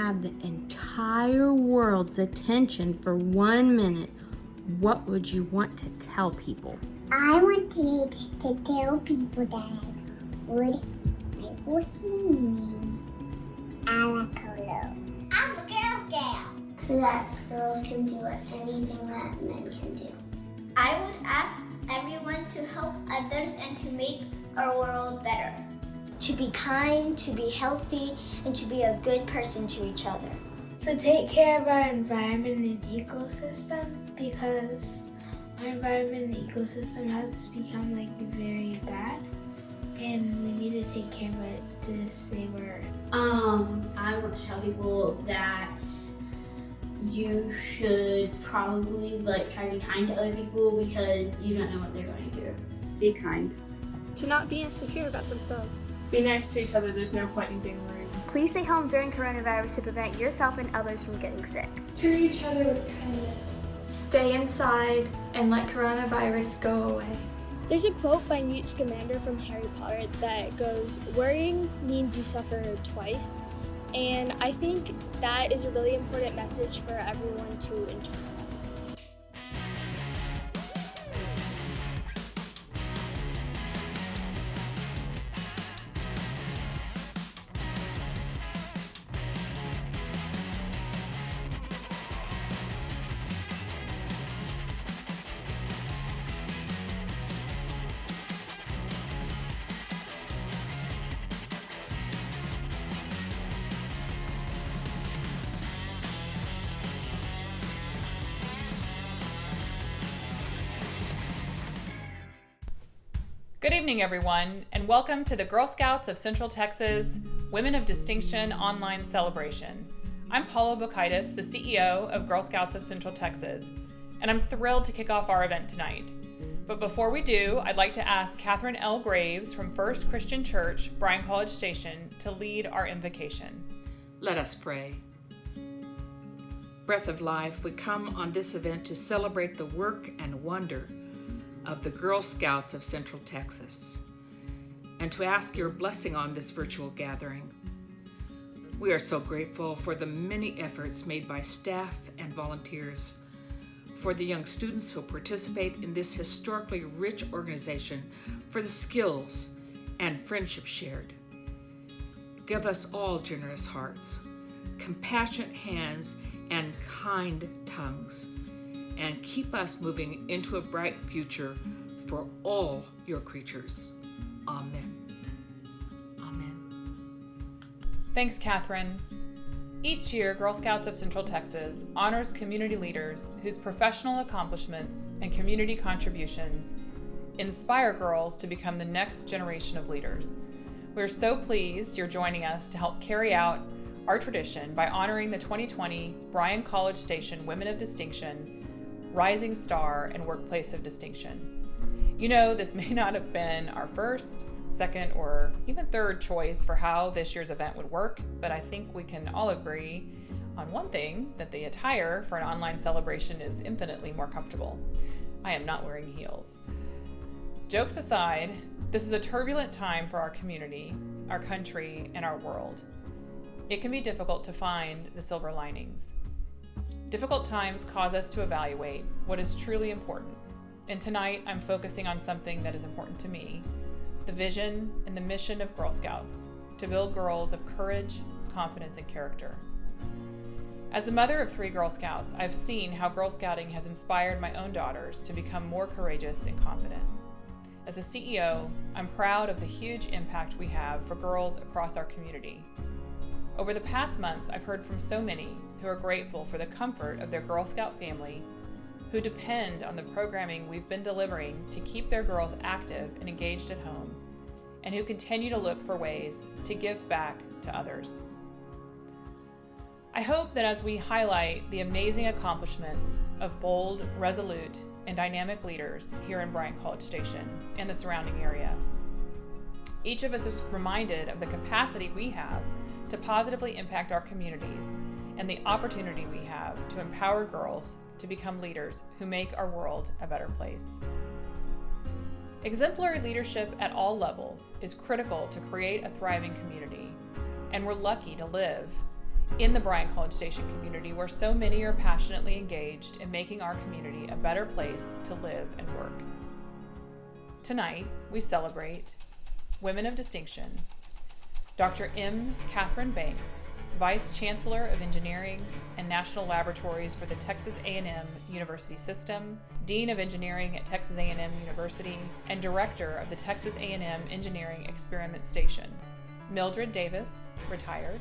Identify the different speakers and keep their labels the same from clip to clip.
Speaker 1: have the entire world's attention for 1 minute, what would you want to tell people?
Speaker 2: I want to tell people that I will sing a color. I'm a Girl Scout. That girls can do anything that men can do. I would ask everyone to help others and to make our world better. To be kind, to be healthy, and to be a good person to each other.
Speaker 3: To take care of our environment and ecosystem, because our environment and ecosystem has become very bad, and we need to take care of it to stay where.
Speaker 4: I want to tell people that you should probably try to be kind to other people because you don't know what they're going to do.
Speaker 5: Be kind.
Speaker 6: To not be insecure about themselves.
Speaker 7: Be nice to each other. There's no point in being rude.
Speaker 8: Please stay home during coronavirus to prevent yourself and others from getting sick.
Speaker 9: Treat each other with kindness.
Speaker 6: Stay inside and let coronavirus go away.
Speaker 10: There's a quote by Newt Scamander from Harry Potter that goes, "Worrying means you suffer twice." And I think that is a really important message for everyone to internalize.
Speaker 11: Good evening, everyone, and welcome to the Girl Scouts of Central Texas Women of Distinction online celebration. I'm Paula Bokaitis, the CEO of Girl Scouts of Central Texas, and I'm thrilled to kick off our event tonight. But before we do, I'd like to ask Catherine L. Graves from First Christian Church, Bryan College Station, to lead our invocation.
Speaker 12: Let us pray. Breath of life, we come on this event to celebrate the work and wonder of the Girl Scouts of Central Texas, and to ask your blessing on this virtual gathering. We are so grateful for the many efforts made by staff and volunteers, for the young students who participate in this historically rich organization, for the skills and friendship shared. Give us all generous hearts, compassionate hands, and kind tongues, and keep us moving into a bright future for all your creatures. Amen. Amen.
Speaker 11: Thanks, Catherine. Each year, Girl Scouts of Central Texas honors community leaders whose professional accomplishments and community contributions inspire girls to become the next generation of leaders. We're so pleased you're joining us to help carry out our tradition by honoring the 2020 Bryan College Station Women of Distinction Rising Star and Workplace of Distinction. You know, this may not have been our first, second, or even third choice for how this year's event would work, but I think we can all agree on one thing, that the attire for an online celebration is infinitely more comfortable. I am not wearing heels. Jokes aside, this is a turbulent time for our community, our country, and our world. It can be difficult to find the silver linings. Difficult times cause us to evaluate what is truly important. And tonight, I'm focusing on something that is important to me, the vision and the mission of Girl Scouts, to build girls of courage, confidence, and character. As the mother of 3 Girl Scouts, I've seen how Girl Scouting has inspired my own daughters to become more courageous and confident. As a CEO, I'm proud of the huge impact we have for girls across our community. Over the past months, I've heard from so many who are grateful for the comfort of their Girl Scout family, who depend on the programming we've been delivering to keep their girls active and engaged at home, and who continue to look for ways to give back to others. I hope that as we highlight the amazing accomplishments of bold, resolute, and dynamic leaders here in Bryan College Station and the surrounding area, each of us is reminded of the capacity we have to positively impact our communities and the opportunity we have to empower girls to become leaders who make our world a better place. Exemplary leadership at all levels is critical to create a thriving community, and we're lucky to live in the Bryan College Station community, where so many are passionately engaged in making our community a better place to live and work. Tonight, we celebrate Women of Distinction, Dr. M. Catherine Banks, Vice Chancellor of Engineering and National Laboratories for the Texas A&M University System, Dean of Engineering at Texas A&M University, and Director of the Texas A&M Engineering Experiment Station. Mildred Davis, retired.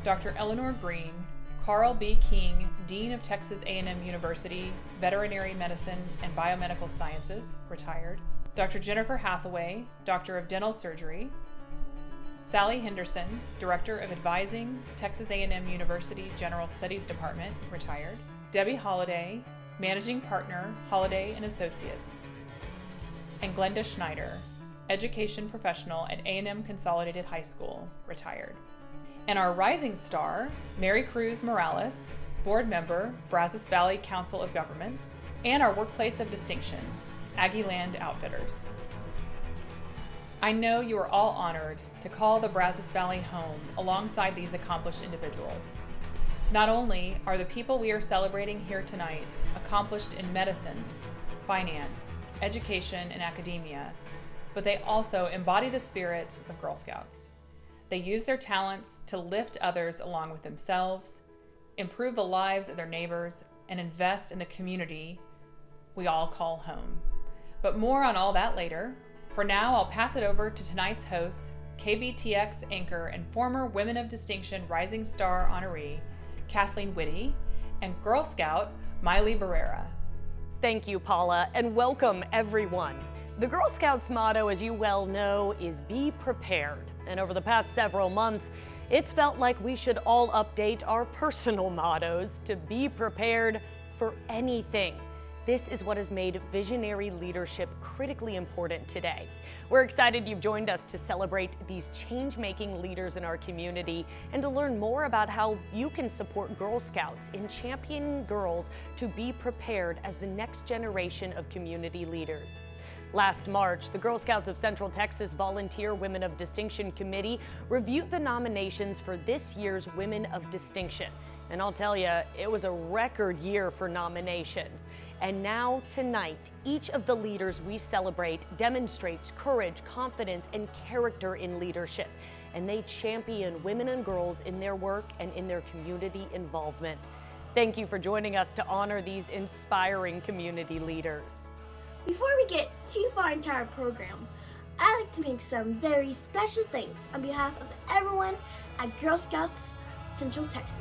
Speaker 11: Dr. Eleanor Green, Carl B. King, Dean of Texas A&M University, Veterinary Medicine and Biomedical Sciences, retired. Dr. Jennifer Hathaway, Doctor of Dental Surgery. Sallye Henderson, Director of Advising, Texas A&M University General Studies Department, retired. Debbie Holladay, Managing Partner, Holladay and Associates. And Glenda Schneider, Education Professional at A&M Consolidated High School, retired. And our rising star, Marycruz Morales, Board Member, Brazos Valley Council of Governments, and our Workplace of Distinction, Aggieland Outfitters. I know you are all honored to call the Brazos Valley home alongside these accomplished individuals. Not only are the people we are celebrating here tonight accomplished in medicine, finance, education, and academia, but they also embody the spirit of Girl Scouts. They use their talents to lift others along with themselves, improve the lives of their neighbors, and invest in the community we all call home. But more on all that later. For now, I'll pass it over to tonight's host, KBTX anchor and former Women of Distinction Rising Star honoree, Kathleen Whitty, and Girl Scout, Miley Barrera.
Speaker 5: Thank you, Paula, and welcome everyone. The Girl Scouts motto, as you well know, is be prepared. And over the past several months, it's felt like we should all update our personal mottos to be prepared for anything. This is what has made visionary leadership critically important today. We're excited you've joined us to celebrate these change-making leaders in our community and to learn more about how you can support Girl Scouts in championing girls to be prepared as the next generation of community leaders. Last March, the Girl Scouts of Central Texas Volunteer Women of Distinction Committee reviewed the nominations for this year's Women of Distinction. And I'll tell you, it was a record year for nominations. And now, tonight, each of the leaders we celebrate demonstrates courage, confidence, and character in leadership. And they champion women and girls in their work and in their community involvement. Thank you for joining us to honor these inspiring community leaders.
Speaker 2: Before we get too far into our program, I'd like to make some very special thanks on behalf of everyone at Girl Scouts Central Texas.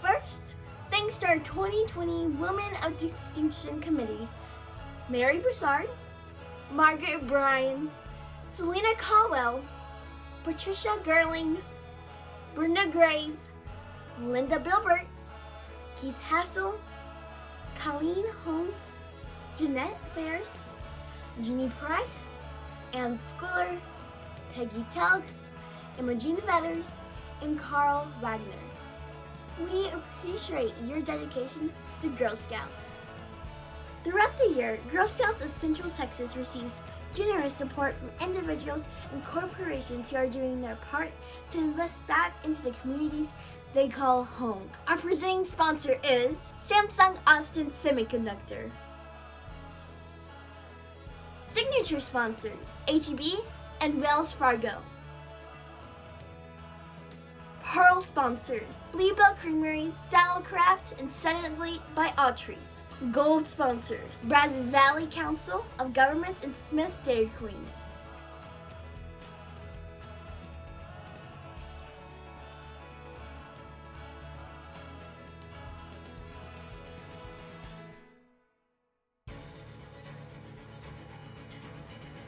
Speaker 2: First, thanks to our 2020 Women of Distinction Committee, Mary Broussard, Margaret Bryan, Selena Caldwell, Patricia Gerling, Brenda Grays, Linda Bilbert, Keith Hassel, Colleen Holmes, Jeanette Ferris, Jeannie Price, Ann Schooler, Peggy Telg, Imogene Vetters, and Carl Wagner. We appreciate your dedication to Girl Scouts. Throughout the year, Girl Scouts of Central Texas receives generous support from individuals and corporations who are doing their part to invest back into the communities they call home. Our presenting sponsor is Samsung Austin Semiconductor. Signature sponsors, H-E-B and Wells Fargo. Pearl sponsors, Bluebell Creamery, Stylecraft, and Silently by Autrice. Gold sponsors, Brazos Valley Council of Governments and Smith Dairy Queens.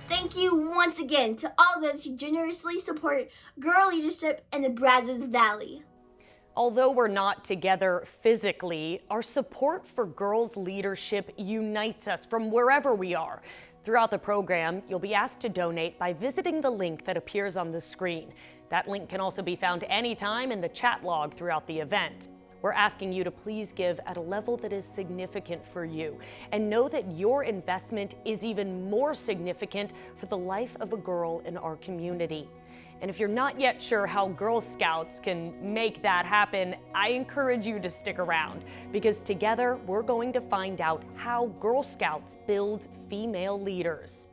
Speaker 2: Thank you once again to all those who generously support girl leadership in the Brazos Valley.
Speaker 5: Although we're not together physically, our support for girls' leadership unites us from wherever we are. Throughout the program, you'll be asked to donate by visiting the link that appears on the screen. That link can also be found anytime in the chat log throughout the event. We're asking you to please give at a level that is significant for you, and know that your investment is even more significant for the life of a girl in our community. And if you're not yet sure how Girl Scouts can make that happen, I encourage you to stick around, because together we're going to find out how Girl Scouts build female leaders.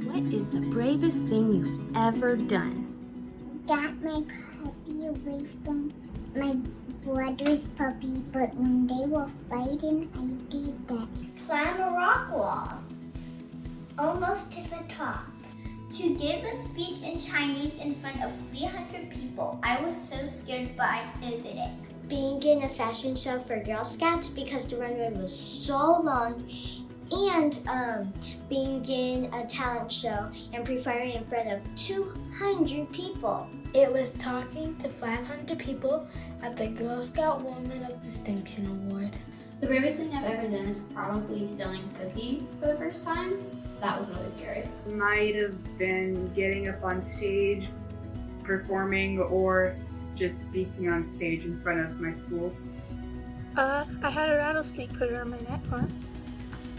Speaker 1: What is the bravest thing you've ever done?
Speaker 2: Got my puppy away from my brother's puppy, but when they were fighting, I did that. Climb a rock wall, almost to the top. To give a speech in Chinese in front of 300 people. I was so scared, but I still did it. Being in a fashion show for Girl Scouts because the runway was so long, and being in a talent show and performing in front of 200 people.
Speaker 3: It was talking to 500 people at the Girl Scout Woman of Distinction Award.
Speaker 4: The bravest thing I've ever done is probably selling cookies for the first time. That was really scary.
Speaker 13: Might have been getting up on stage, performing, or just speaking on stage in front of my school.
Speaker 9: I had a rattlesnake put around my neck once.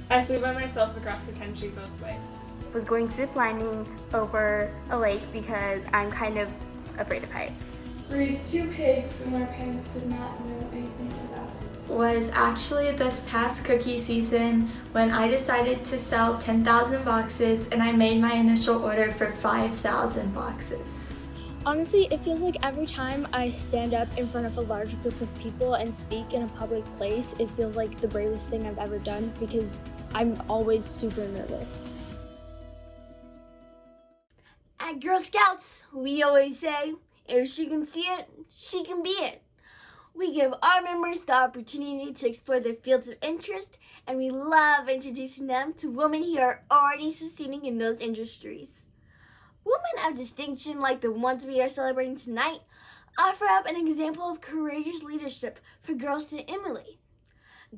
Speaker 7: I flew by myself across the country both ways.
Speaker 8: Was going ziplining over a lake because I'm kind of afraid of heights.
Speaker 9: Raised 2 pigs when my parents did not know anything about it.
Speaker 6: Was actually this past cookie season when I decided to sell 10,000 boxes and I made my initial order for 5,000 boxes.
Speaker 10: Honestly, it feels like every time I stand up in front of a large group of people and speak in a public place, it feels like the bravest thing I've ever done because I'm always super nervous.
Speaker 14: At Girl Scouts, we always say, if she can see it, she can be it. We give our members the opportunity to explore their fields of interest, and we love introducing them to women who are already succeeding in those industries. Women of distinction like the ones we are celebrating tonight offer up an example of courageous leadership for girls to emulate.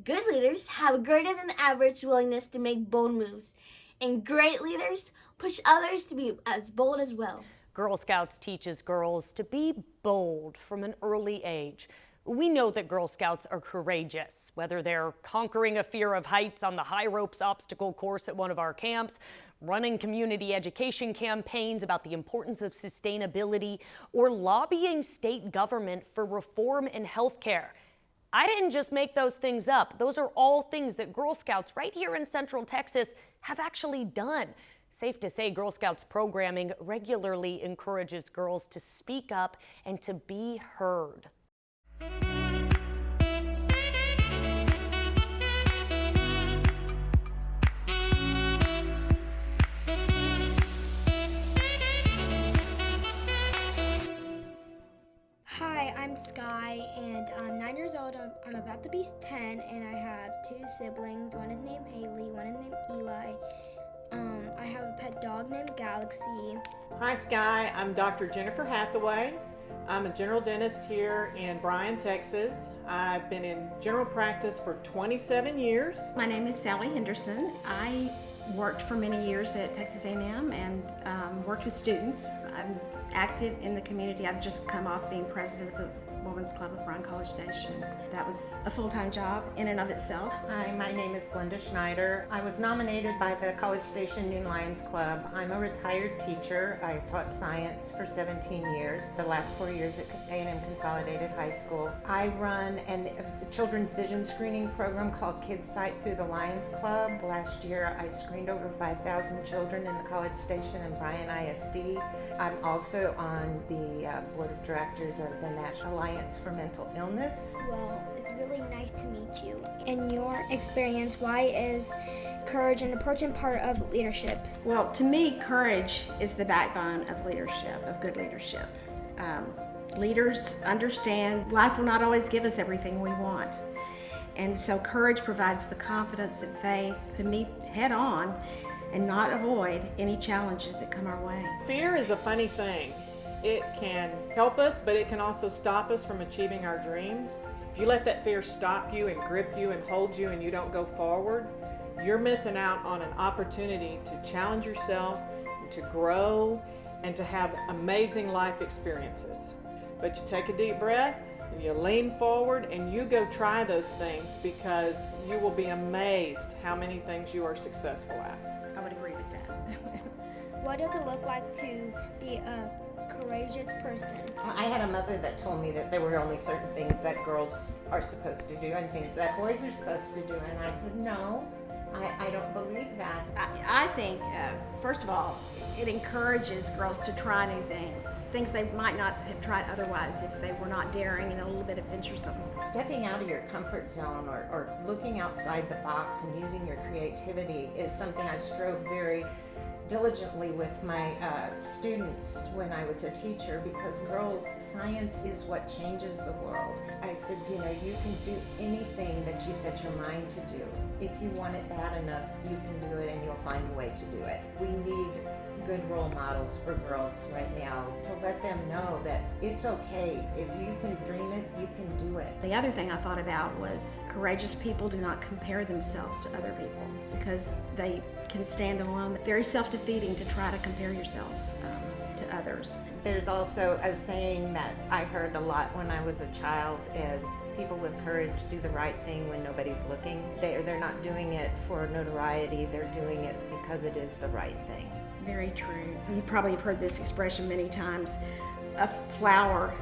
Speaker 14: Good leaders have a greater than average willingness to make bold moves, and great leaders push others to be as bold as well.
Speaker 5: Girl Scouts teaches girls to be bold from an early age. We know that Girl Scouts are courageous, whether they're conquering a fear of heights on the high ropes obstacle course at one of our camps, running community education campaigns about the importance of sustainability, or lobbying state government for reform in healthcare. I didn't just make those things up. Those are all things that Girl Scouts right here in Central Texas have actually done. Safe to say, Girl Scouts programming regularly encourages girls to speak up and to be heard.
Speaker 10: Hi, I'm Sky, and I'm 9 years old. I'm about to be 10, and I have 2 siblings. One is named Haley, one is named Eli. I have a pet dog named Galaxy.
Speaker 15: Hi Sky, I'm Dr. Jennifer Hathaway. I'm a general dentist here in Bryan, Texas. I've been in general practice for 27 years.
Speaker 16: My name is Sallye Henderson. I worked for many years at Texas A&M and worked with students. I'm active in the community. I've just come off being president of the Women's Club of Bryan College Station. That was a full-time job in and of itself.
Speaker 17: Hi, my name is Glenda Schneider. I was nominated by the College Station Noon Lions Club. I'm a retired teacher. I taught science for 17 years, the last 4 years at A&M Consolidated High School. I run a children's vision screening program called Kids Sight through the Lions Club. Last year, I screened over 5,000 children in the College Station and Bryan ISD. I'm also on the board of directors of the National Alliance for Mental Illness.
Speaker 10: Well, it's really nice to meet you. In your experience, why is courage an important part of leadership?
Speaker 16: Well, to me, courage is the backbone of leadership, of good leadership. Leaders understand life will not always give us everything we want. And so courage provides the confidence and faith to meet head on and not avoid any challenges that come our way.
Speaker 15: Fear is a funny thing. It can help us, but it can also stop us from achieving our dreams. If you let that fear stop you and grip you and hold you and you don't go forward, you're missing out on an opportunity to challenge yourself, to grow, and to have amazing life experiences. But you take a deep breath, And you lean forward and you go try those things, because you will be amazed how many things you are successful at.
Speaker 16: I would agree with that.
Speaker 10: What does it look like to be a courageous person?
Speaker 17: I had a mother that told me that there were only certain things that girls are supposed to do and things that boys are supposed to do, and I said, no, I don't believe that.
Speaker 16: I think, first of all, it encourages girls to try new things they might not have tried otherwise if they were not daring and a little bit adventuresome.
Speaker 17: Stepping out of your comfort zone or looking outside the box and using your creativity is something I strove very diligently with my students when I was a teacher, because girls, science is what changes the world. I said, you know, you can do anything that you set your mind to do. If you want it bad enough, you can do it and you'll find a way to do it. We need good role models for girls right now to let them know that it's okay. If you can dream it, you can do it.
Speaker 16: The other thing I thought about was courageous people do not compare themselves to other people because they can stand alone. Very self-defeating to try to compare yourself to others.
Speaker 17: There's also a saying that I heard a lot when I was a child is people with courage do the right thing when nobody's looking. They're not doing it for notoriety, they're doing it because it is the right thing.
Speaker 16: Very true. You probably have heard this expression many times. A flower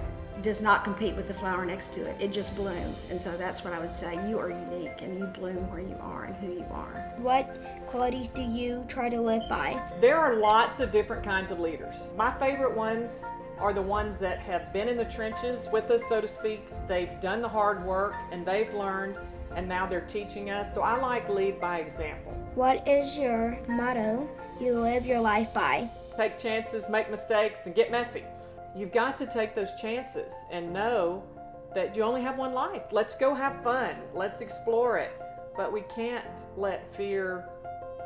Speaker 16: does not compete with the flower next to it. It just blooms. And so that's what I would say. You are unique and you bloom where you are and who you are.
Speaker 10: What qualities do you try to live by?
Speaker 15: There are lots of different kinds of leaders. My favorite ones are the ones that have been in the trenches with us, so to speak. They've done the hard work and they've learned, and now they're teaching us. So I like lead by example.
Speaker 10: What is your motto you live your life by?
Speaker 15: Take chances, make mistakes, and get messy. You've got to take those chances and know that you only have one life. Let's go have fun. Let's explore it. But we can't let fear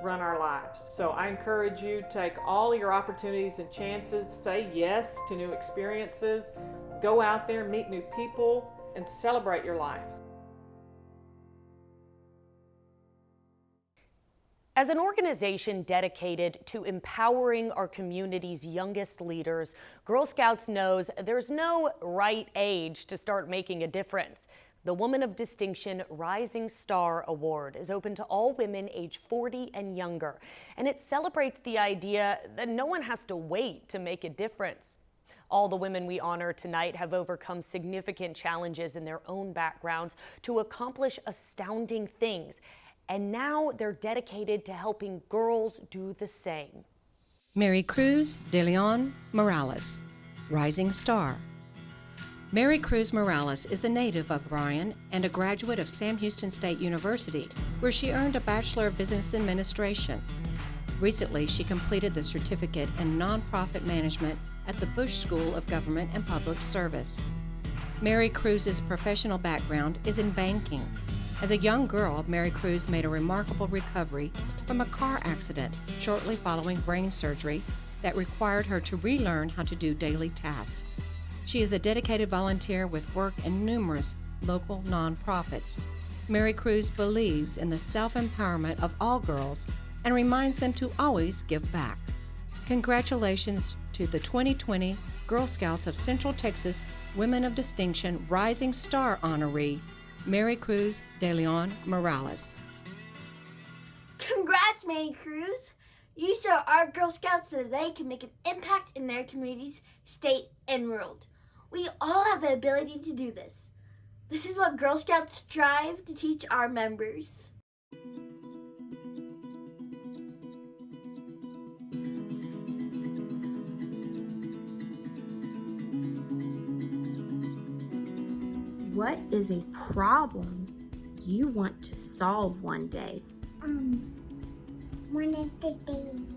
Speaker 15: run our lives. So I encourage you, take all your opportunities and chances, say yes to new experiences, go out there, meet new people, and celebrate your life.
Speaker 5: As an organization dedicated to empowering our community's youngest leaders, Girl Scouts knows there's no right age to start making a difference. The Woman of Distinction Rising Star Award is open to all women age 40 and younger, and it celebrates the idea that no one has to wait to make a difference. All the women we honor tonight have overcome significant challenges in their own backgrounds to accomplish astounding things. And now they're dedicated to helping girls do the same.
Speaker 18: Marycruz de Leon Morales, Rising Star. Marycruz Morales is a native of Bryan and a graduate of Sam Houston State University, where she earned a Bachelor of Business Administration. Recently, she completed the certificate in Nonprofit Management at the Bush School of Government and Public Service. Marycruz's professional background is in banking. As a young girl, Marycruz made a remarkable recovery from a car accident shortly following brain surgery that required her to relearn how to do daily tasks. She is a dedicated volunteer with work in numerous local nonprofits. Marycruz believes in the self-empowerment of all girls and reminds them to always give back. Congratulations to the 2020 Girl Scouts of Central Texas Women of Distinction Rising Star honoree, Marycruz de Leon Morales.
Speaker 14: Congrats, Marycruz! You show our Girl Scouts that they can make an impact in their communities, state, and world. We all have the ability to do this. This is what Girl Scouts strive to teach our members.
Speaker 1: What is a problem you want to solve one day?
Speaker 2: One of the days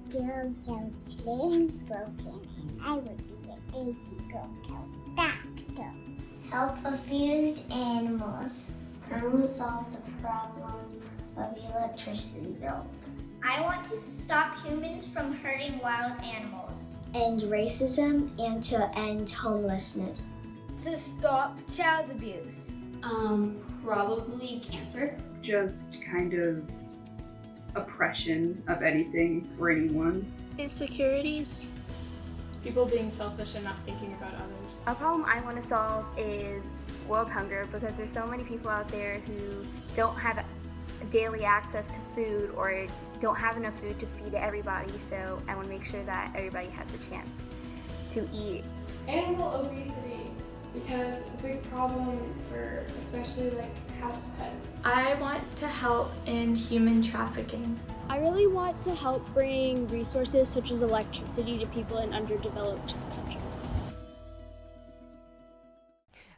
Speaker 2: the Girl Scouts legs broken, and I would be a Daisy Girl Scout doctor.
Speaker 19: Help abused animals. I want to solve the problem of electricity bills.
Speaker 20: I want to stop humans from hurting wild animals.
Speaker 21: End racism and to end homelessness.
Speaker 3: To stop child abuse.
Speaker 4: Probably cancer.
Speaker 13: Just kind of oppression of anything or anyone.
Speaker 10: Insecurities.
Speaker 7: people being selfish and not thinking about others.
Speaker 8: A problem I want to solve is world hunger, because there's so many people out there who don't have daily access to food or don't have enough food to feed everybody, so I want to make sure that everybody has a chance to eat.
Speaker 9: Animal obesity, because it's a big problem for especially like house pets.
Speaker 6: I want to help end human trafficking.
Speaker 10: I really want to help bring resources such as electricity to people in underdeveloped countries.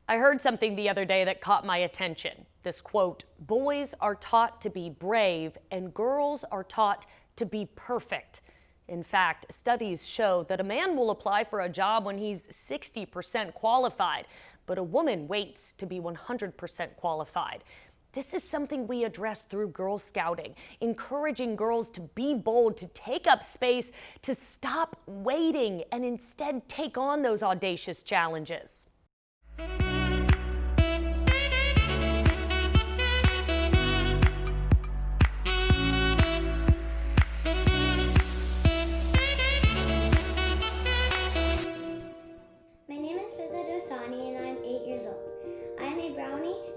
Speaker 5: I heard something the other day that caught my attention. This quote, "Boys are taught to be brave and girls are taught to be perfect." In fact, studies show that a man will apply for a job when he's 60% qualified, but a woman waits to be 100% qualified. This is something we address through Girl Scouting, encouraging girls to be bold, to take up space, to stop waiting, and instead take on those audacious challenges.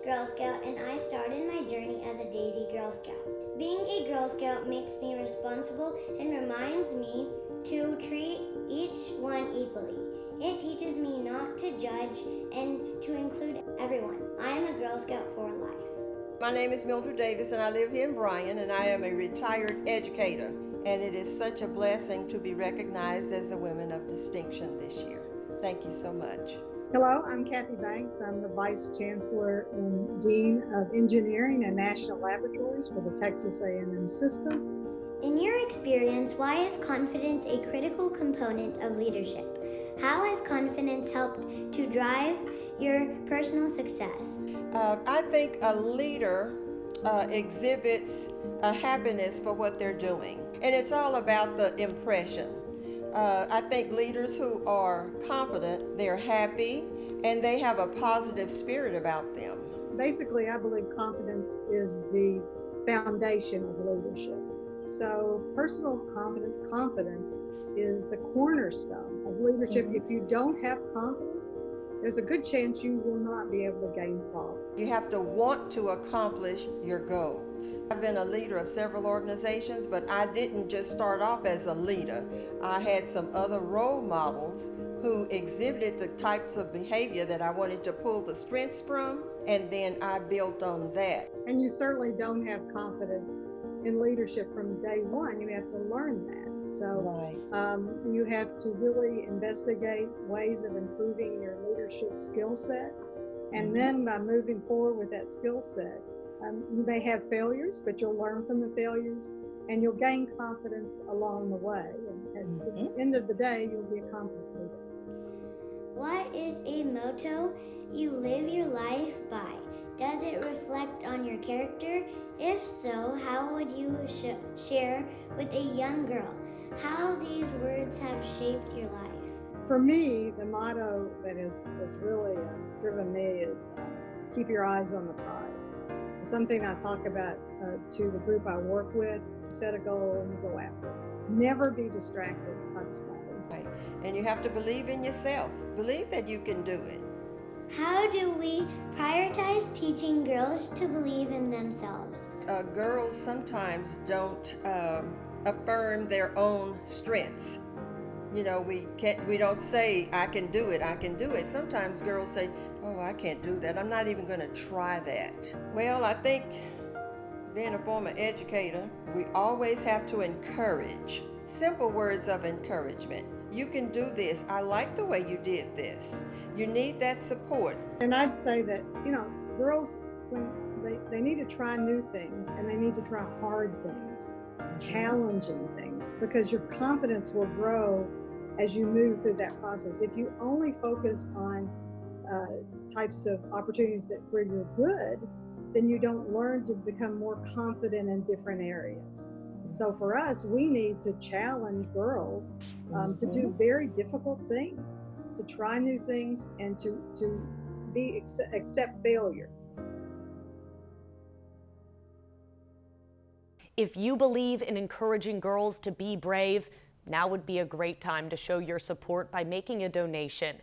Speaker 2: Girl Scout, and I started my journey as a Daisy Girl Scout. Being a Girl Scout makes me responsible and reminds me to treat each one equally. It teaches me not to judge and to include everyone. I am a Girl Scout for life.
Speaker 12: My name is Mildred Davis and I live here in Bryan, and I am a retired educator. And it is such a blessing to be recognized as a Women of Distinction this year. Thank you so much.
Speaker 22: Hello, I'm Kathy Banks. I'm the Vice Chancellor and Dean of Engineering and National Laboratories for the Texas A&M system.
Speaker 2: In your experience, why is confidence a critical component of leadership? How has confidence helped to drive your personal success?
Speaker 12: I think a leader exhibits a happiness for what they're doing, and it's all about the impression. I think leaders who are confident, they're happy, and they have a positive spirit about them.
Speaker 22: Basically, I believe confidence is the foundation of leadership. So personal confidence is the cornerstone of leadership. If you don't have confidence, there's a good chance you will not be able to gain power.
Speaker 12: You have to want to accomplish your goals. I've been a leader of several organizations, but I didn't just start off as a leader. I had some other role models who exhibited the types of behavior that I wanted to pull the strengths from, and then I built on that.
Speaker 22: And you certainly don't have confidence in leadership from day one. You have to learn that. So you have to really investigate ways of improving your leadership skill set. And then by moving forward with that skill set, you may have failures, but you'll learn from the failures and you'll gain confidence along the way. And at the end of the day, you'll be a confident leader.
Speaker 2: What is a motto you live your life by? Does it reflect on your character? If so, how would you share with a young girl how these words have shaped your life?
Speaker 22: For me, the motto that has really driven me is keep your eyes on the prize. It's something I talk about to the group I work with. Set a goal and go after it. Never be distracted by small things.
Speaker 12: Right. And you have to believe in yourself. Believe that you can do it.
Speaker 2: How do we prioritize teaching girls to believe in themselves?
Speaker 12: Girls sometimes don't affirm their own strengths. You know, we don't say, I can do it, I can do it. Sometimes girls say, oh, I can't do that. I'm not even going to try that. Well, I think being a former educator, we always have to encourage. Simple words of encouragement. You can do this. I like the way you did this. You need that support.
Speaker 22: And I'd say that, you know, girls, when they need to try new things and they need to try hard things, challenging things, because your confidence will grow as you move through that process. If you only focus on types of opportunities where you're good, then you don't learn to become more confident in different areas. So for us, we need to challenge girls to do very difficult things, to try new things, and to accept failure.
Speaker 5: If you believe in encouraging girls to be brave, Now would be a great time to show your support by making a donation.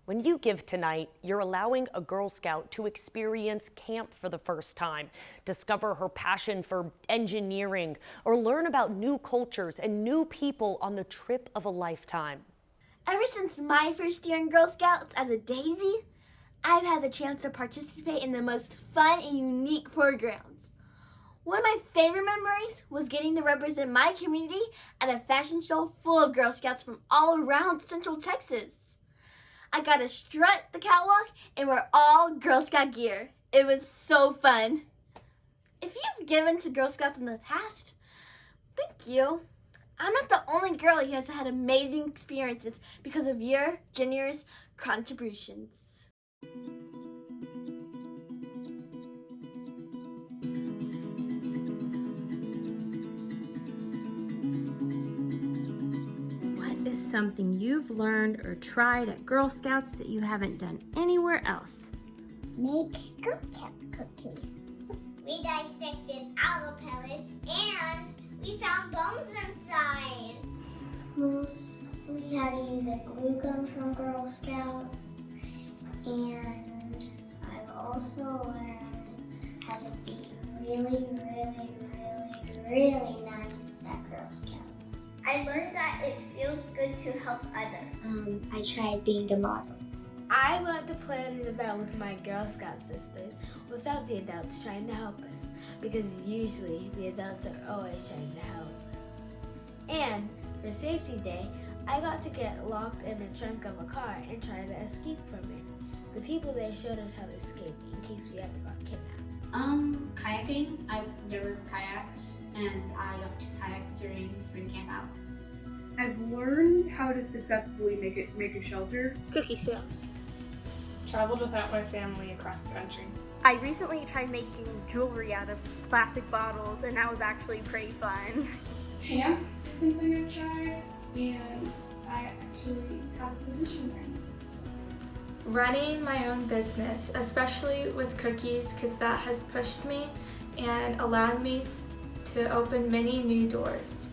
Speaker 5: When you give tonight, you're allowing a Girl Scout to experience camp for the first time, discover her passion for engineering, or learn about new cultures and new people on the trip of a lifetime.
Speaker 14: Ever since my first year in Girl Scouts as a Daisy, I've had the chance to participate in the most fun and unique programs. One of my favorite memories was getting to represent my community at a fashion show full of Girl Scouts from all around Central Texas. I got to strut the catwalk and wear all Girl Scout gear. It was so fun. If you've given to Girl Scouts in the past, thank you. I'm not the only girl who has had amazing experiences because of your generous contributions.
Speaker 1: Something you've learned or tried at Girl Scouts that you haven't done anywhere else.
Speaker 2: Make Girl Scout cookies. We dissected aloe pellets and we found bones inside. We had to use a glue gun from Girl Scouts, and I've also learned how to be really nice at Girl Scouts.
Speaker 20: I learned that it feels good to help others.
Speaker 21: I tried being a model.
Speaker 3: I got to plan an event with my Girl Scout sisters without the adults trying to help us, because usually the adults are always trying to help. And for Safety Day, I got to get locked in the trunk of a car and try to escape from it. The people there showed us how to escape in case we ever got kidnapped.
Speaker 4: Kayaking. I've never kayaked, and I got to kayak during spring camp out.
Speaker 13: I've learned how to successfully make a shelter.
Speaker 10: Cookie sales.
Speaker 7: Traveled without my family across the country.
Speaker 8: I recently tried making jewelry out of plastic bottles, and that was actually pretty fun.
Speaker 9: Camp is something I've tried, and I actually have a position there now. So.
Speaker 6: Running my own business, especially with cookies, because that has pushed me and allowed me to open many new doors.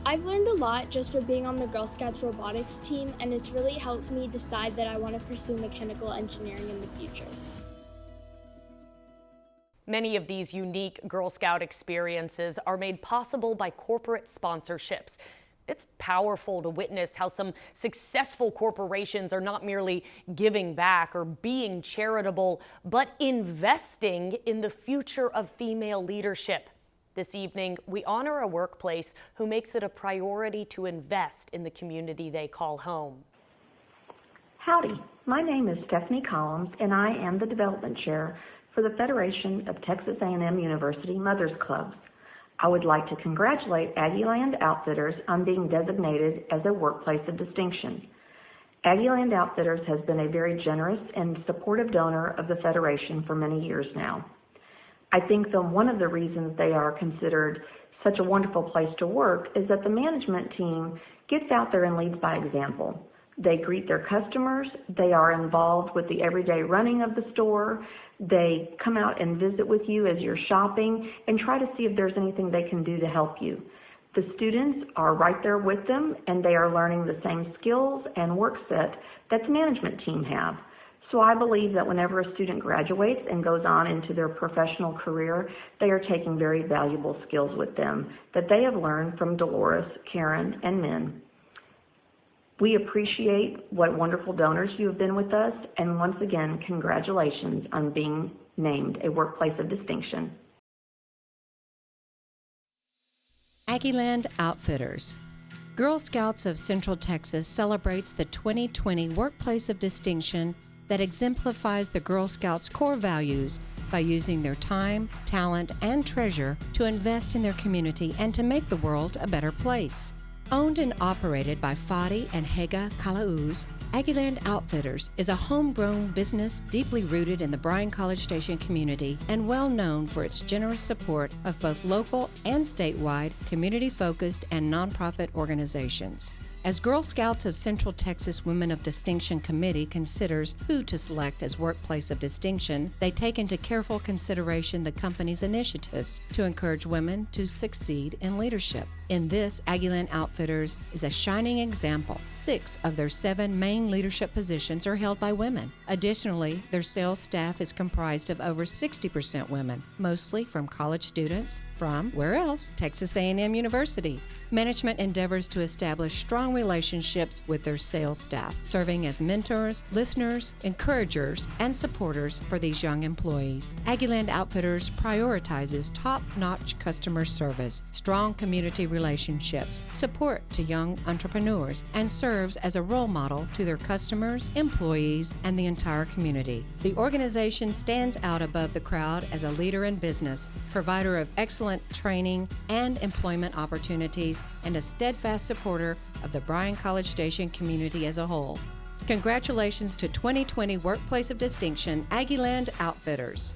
Speaker 10: I've learned a lot just for being on the Girl Scouts robotics team, and it's really helped me decide that I want to pursue mechanical engineering in the future.
Speaker 5: Many of these unique Girl Scout experiences are made possible by corporate sponsorships. It's powerful to witness how some successful corporations are not merely giving back or being charitable, but investing in the future of female leadership. This evening, we honor a workplace who makes it a priority to invest in the community they call home.
Speaker 11: Howdy, my name is Stephanie Collins, and I am the Development Chair for the Federation of Texas A&M University Mothers Clubs. I would like to congratulate Aggieland Outfitters on being designated as a workplace of distinction. Aggieland Outfitters has been a very generous and supportive donor of the Federation for many years now. I think that one of the reasons they are considered such a wonderful place to work is that the management team gets out there and leads by example. They greet their customers, they are involved with the everyday running of the store, they come out and visit with you as you're shopping and try to see if there's anything they can do to help you. The students are right there with them, and they are learning the same skills and work set that the management team have. So I believe that whenever a student graduates and goes on into their professional career, they are taking very valuable skills with them that they have learned from Dolores, Karen, and Min. We appreciate what wonderful donors you have been with us, and once again, congratulations on being named a workplace of distinction.
Speaker 18: Aggieland Outfitters. Girl Scouts of Central Texas celebrates the 2020 Workplace of Distinction that exemplifies the Girl Scouts' core values by using their time, talent, and treasure to invest in their community and to make the world a better place. Owned and operated by Fadi and Hega Kalauz, Aggieland Outfitters is a homegrown business deeply rooted in the Bryan College Station community and well known for its generous support of both local and statewide community-focused and nonprofit organizations. As Girl Scouts of Central Texas Women of Distinction Committee considers who to select as Workplace of Distinction, they take into careful consideration the company's initiatives to encourage women to succeed in leadership. In this, Aggieland Outfitters is a shining example. 6 of their 7 main leadership positions are held by women. Additionally, their sales staff is comprised of over 60% women, mostly from college students from, where else? Texas A&M University. Management endeavors to establish strong relationships with their sales staff, serving as mentors, listeners, encouragers, and supporters for these young employees. Aggieland Outfitters prioritizes top-notch customer service, strong community relationships, support to young entrepreneurs, and serves as a role model to their customers, employees, and the entire community. The organization stands out above the crowd as a leader in business, provider of excellent training and employment opportunities, and a steadfast supporter of the Bryan College Station community as a whole. Congratulations to 2020 Workplace of Distinction, Aggieland Outfitters.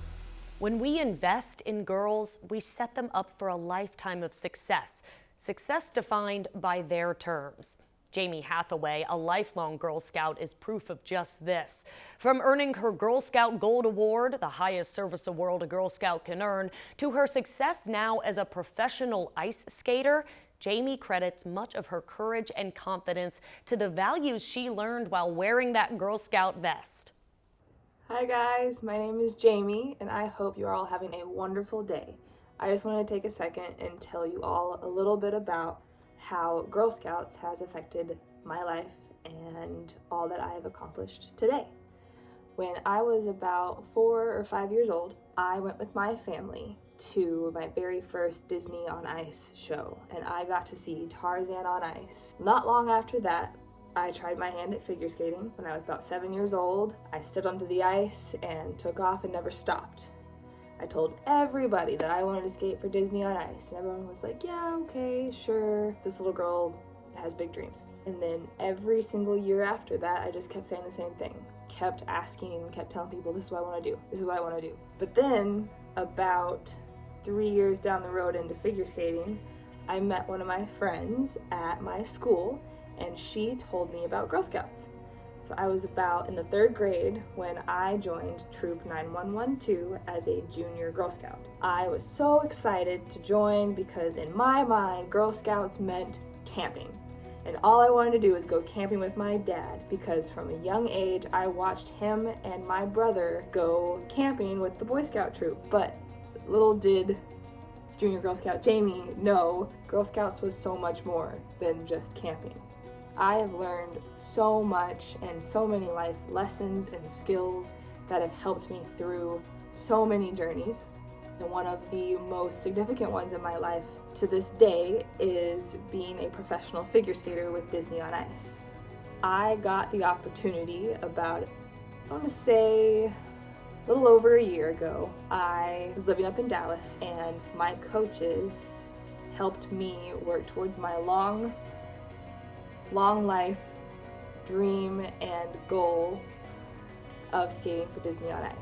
Speaker 5: When we invest in girls, we set them up for a lifetime of success. Success defined by their terms. Jamie Hathaway, a lifelong Girl Scout, is proof of just this. From earning her Girl Scout Gold Award, the highest service award a Girl Scout can earn, to her success now as a professional ice skater, Jamie credits much of her courage and confidence to the values she learned while wearing that Girl Scout vest.
Speaker 16: Hi guys, my name is Jamie and I hope you're all having a wonderful day. I just wanted to take a second and tell you all a little bit about how Girl Scouts has affected my life and all that I have accomplished today. When I was about 4 or 5 years old, I went with my family to my very first Disney on Ice show, and I got to see Tarzan on ice. Not long after that, I tried my hand at figure skating. When I was about 7 years old, I stepped onto the ice and took off and never stopped. I told everybody that I wanted to skate for Disney on Ice, and everyone was like, yeah, okay, sure. This little girl has big dreams. And then every single year after that, I just kept saying the same thing. Kept asking, kept telling people, this is what I want to do. This is what I want to do. But then, about 3 years down the road into figure skating, I met one of my friends at my school, and she told me about Girl Scouts. So I was about in the 3rd grade when I joined Troop 9112 as a junior Girl Scout. I was so excited to join because in my mind, Girl Scouts meant camping. And all I wanted to do was go camping with my dad because from a young age, I watched him and my brother go camping with the Boy Scout troop. But little did junior Girl Scout Jamie know Girl Scouts was so much more than just camping. I have learned so much and so many life lessons and skills that have helped me through so many journeys. And one of the most significant ones in my life to this day is being a professional figure skater with Disney on Ice. I got the opportunity about, I want to say, a little over a year ago. I was living up in Dallas and my coaches helped me work towards my long life dream and goal of skating for Disney on Ice.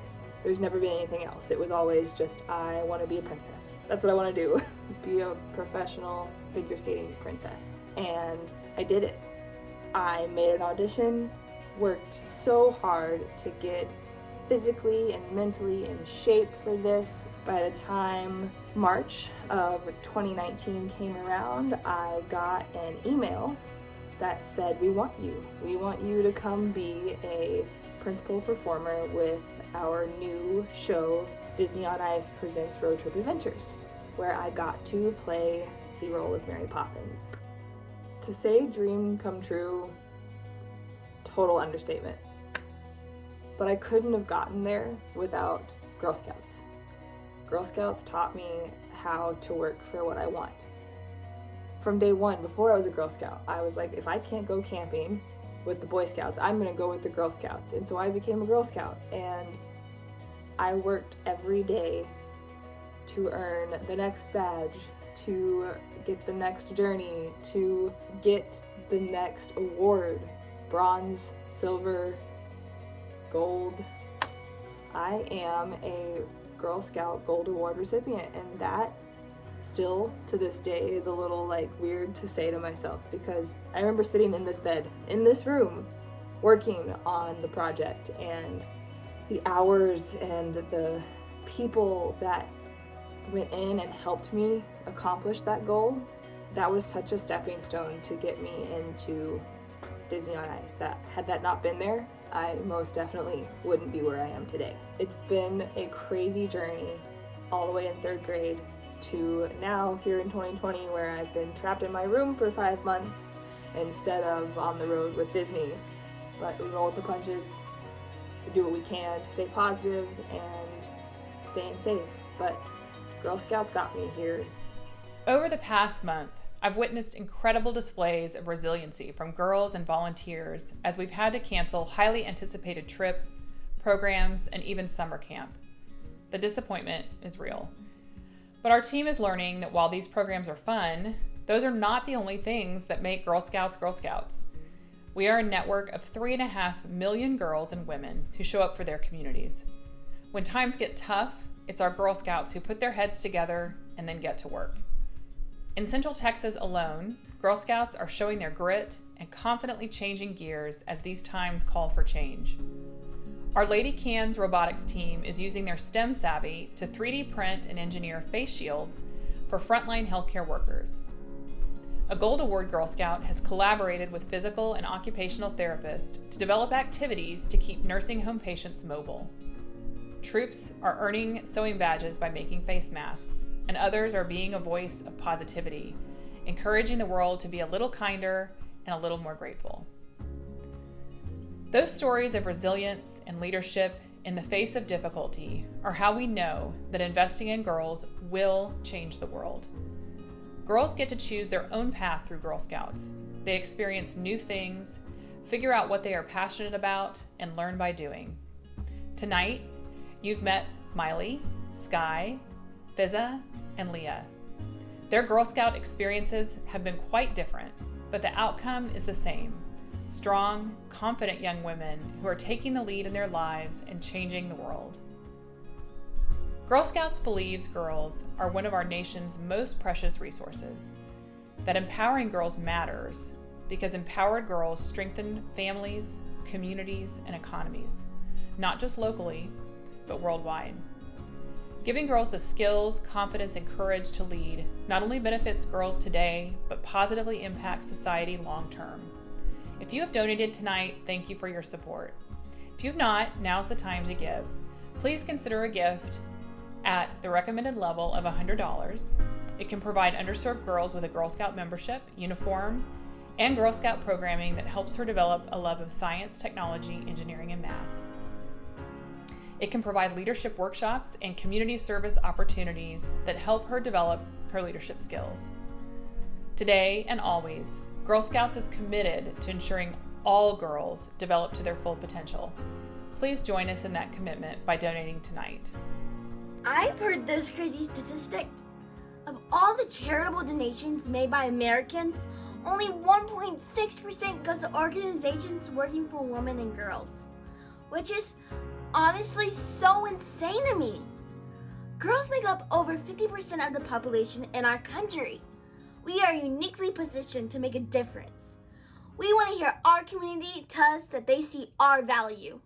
Speaker 16: There's never been anything else. It was always just, I want to be a princess. That's what I want to do, be a professional figure skating princess. And I did it. I made an audition, worked so hard to get physically and mentally in shape for this. By the time March of 2019 came around, I got an email that said, we want you. We want you to come be a principal performer with our new show, Disney on Ice Presents Road Trip Adventures, where I got to play the role of Mary Poppins. To say dream come true, total understatement. But I couldn't have gotten there without Girl Scouts. Girl Scouts taught me how to work for what I want. From day one, before I was a Girl Scout, I was like, if I can't go camping with the Boy Scouts, I'm gonna go with the Girl Scouts. And so I became a Girl Scout, and I worked every day to earn the next badge, to get the next journey, to get the next award, bronze, silver, gold. I am a Girl Scout Gold Award recipient, and that still to this day is a little weird to say to myself, because I remember sitting in this bed, in this room, working on the project, and the hours and the people that went in and helped me accomplish that goal. That was such a stepping stone to get me into Disney on Ice. That had that not been there, I most definitely wouldn't be where I am today. It's been a crazy journey all the way in 3rd grade to now here in 2020, where I've been trapped in my room for 5 months instead of on the road with Disney. But we roll with the punches, we do what we can to stay positive and staying safe. But Girl Scouts got me here.
Speaker 15: Over the past month, I've witnessed incredible displays of resiliency from girls and volunteers as we've had to cancel highly anticipated trips, programs, and even summer camp. The disappointment is real. But our team is learning that while these programs are fun, those are not the only things that make Girl Scouts Girl Scouts. We are a network of 3.5 million girls and women who show up for their communities. When times get tough, it's our Girl Scouts who put their heads together and then get to work. In Central Texas alone, Girl Scouts are showing their grit and confidently changing gears as these times call for change. Our Lady Cans robotics team is using their STEM savvy to 3D print and engineer face shields for frontline healthcare workers. A Gold Award Girl Scout has collaborated with physical and occupational therapists to develop activities to keep nursing home patients mobile. Troops are earning sewing badges by making face masks, and others are being a voice of positivity, encouraging the world to be a little kinder and a little more grateful. Those stories of resilience and leadership in the face of difficulty are how we know that investing in girls will change the world. Girls get to choose their own path through Girl Scouts. They experience new things, figure out what they are passionate about, and learn by doing. Tonight, you've met Miley, Sky, Fizza, and Leah. Their Girl Scout experiences have been quite different, but the outcome is the same. Strong, confident young women who are taking the lead in their lives and changing the world. Girl Scouts believes girls are one of our nation's most precious resources, that empowering girls matters because empowered girls strengthen families, communities, and economies, not just locally, but worldwide. Giving girls the skills, confidence, and courage to lead not only benefits girls today, but positively impacts society long term. If you have donated tonight, thank you for your support. If you have not, now's the time to give. Please consider a gift at the recommended level of $100. It can provide underserved girls with a Girl Scout membership, uniform, and Girl Scout programming that helps her develop a love of science, technology, engineering, and math. It can provide leadership workshops and community service opportunities that help her develop her leadership skills. Today and always, Girl Scouts is committed to ensuring all girls develop to their full potential. Please join us in that commitment by donating tonight.
Speaker 14: I've heard this crazy statistic. Of all the charitable donations made by Americans, only 1.6% goes to organizations working for women and girls, which is honestly so insane to me. Girls make up over 50% of the population in our country. We are uniquely positioned to make a difference. We want to hear our community tell us that they see our value.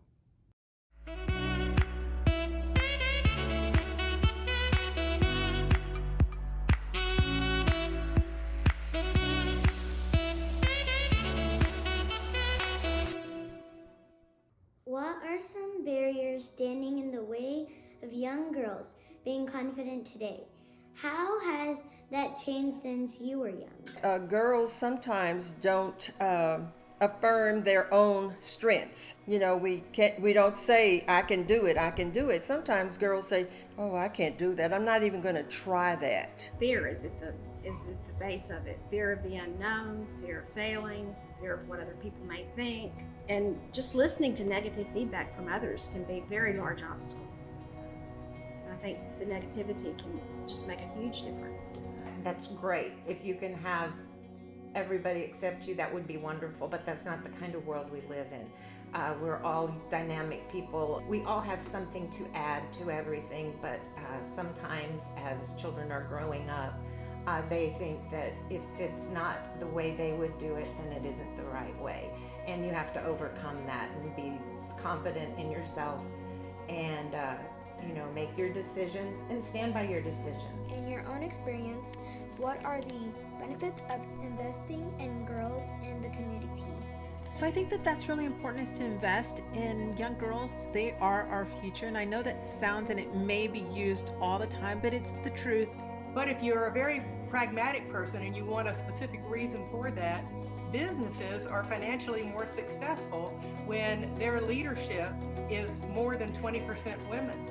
Speaker 19: What are some barriers standing in the way of young girls being confident today? How has that changed since you were young?
Speaker 12: Girls sometimes don't affirm their own strengths. You know, we don't say, I can do it, I can do it. Sometimes girls say, oh, I can't do that. I'm not even going to try that.
Speaker 17: Fear is at the base of it. Fear of the unknown, fear of failing, fear of what other people may think. And just listening to negative feedback from others can be a very large obstacle. I think the negativity can just make a huge difference.
Speaker 23: That's great. If you can have everybody accept you, that would be wonderful, but that's not the kind of world we live in. We're all dynamic people. We all have something to add to everything, but sometimes as children are growing up, they think that if it's not the way they would do it, then it isn't the right way. And you have to overcome that and be confident in yourself and make your decisions and stand by your decision.
Speaker 1: In your own experience, what are the benefits of investing in girls in the community?
Speaker 2: So I think that that's really important, is to invest in young girls. They are our future, and I know that sounds and it may be used all the time, but it's the truth.
Speaker 22: But if you're a very pragmatic person and you want a specific reason for that, businesses are financially more successful when their leadership is more than 20% women.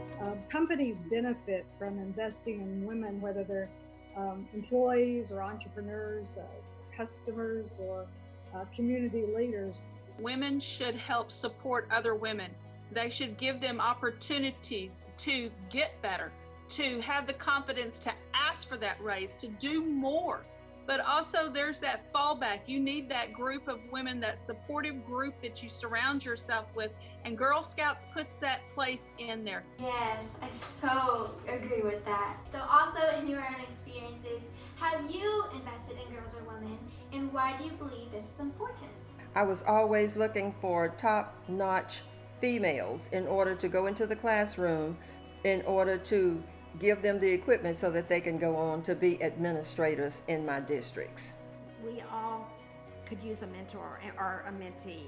Speaker 24: Companies benefit from investing in women, whether they're employees or entrepreneurs, customers, or community leaders.
Speaker 25: Women should help support other women. They should give them opportunities to get better, to have the confidence to ask for that raise, to do more. But also there's that fallback. You need that group of women, that supportive group that you surround yourself with, and Girl Scouts puts that place in there.
Speaker 8: Yes, I so agree with that. So also in your own experiences, have you invested in girls or women, and why do you believe this is important?
Speaker 12: I was always looking for top-notch females in order to go into the classroom, in order to give them the equipment so that they can go on to be administrators in my districts.
Speaker 17: We all could use a mentor or a mentee.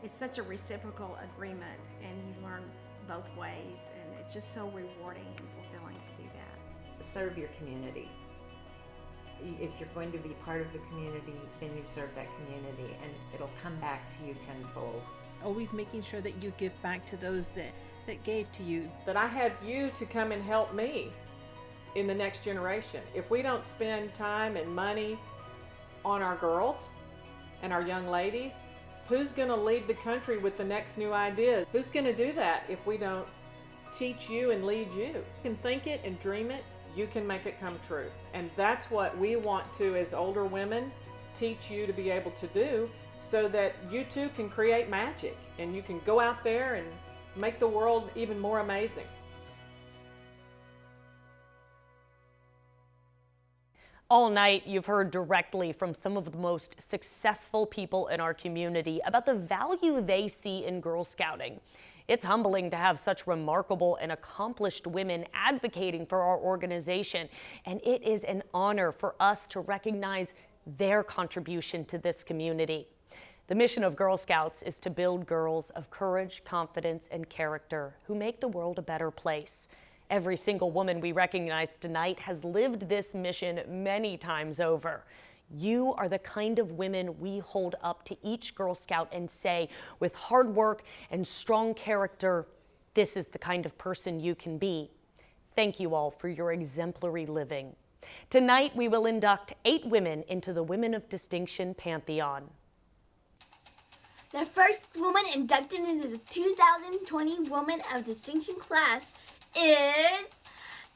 Speaker 17: It's such a reciprocal agreement, and you learn both ways, and it's just so rewarding and fulfilling to do that.
Speaker 23: Serve your community. If you're going to be part of the community, then you serve that community, and it'll come back to you tenfold.
Speaker 2: Always making sure that you give back to those that gave to you.
Speaker 26: That I have you to come and help me in the next generation. If we don't spend time and money on our girls and our young ladies, who's going to lead the country with the next new ideas? Who's going to do that if we don't teach you and lead you? You can think it and dream it, you can make it come true. And that's what we want to, as older women, teach you to be able to do, so that you too can create magic and you can go out there and make the world even more amazing.
Speaker 5: All night, you've heard directly from some of the most successful people in our community about the value they see in Girl Scouting. It's humbling to have such remarkable and accomplished women advocating for our organization, and it is an honor for us to recognize their contribution to this community. The mission of Girl Scouts is to build girls of courage, confidence, and character who make the world a better place. Every single woman we recognize tonight has lived this mission many times over. You are the kind of women we hold up to each Girl Scout and say, with hard work and strong character, this is the kind of person you can be. Thank you all for your exemplary living. Tonight, we will induct 8 women into the Women of Distinction Pantheon.
Speaker 14: The first woman inducted into the 2020 Woman of Distinction class is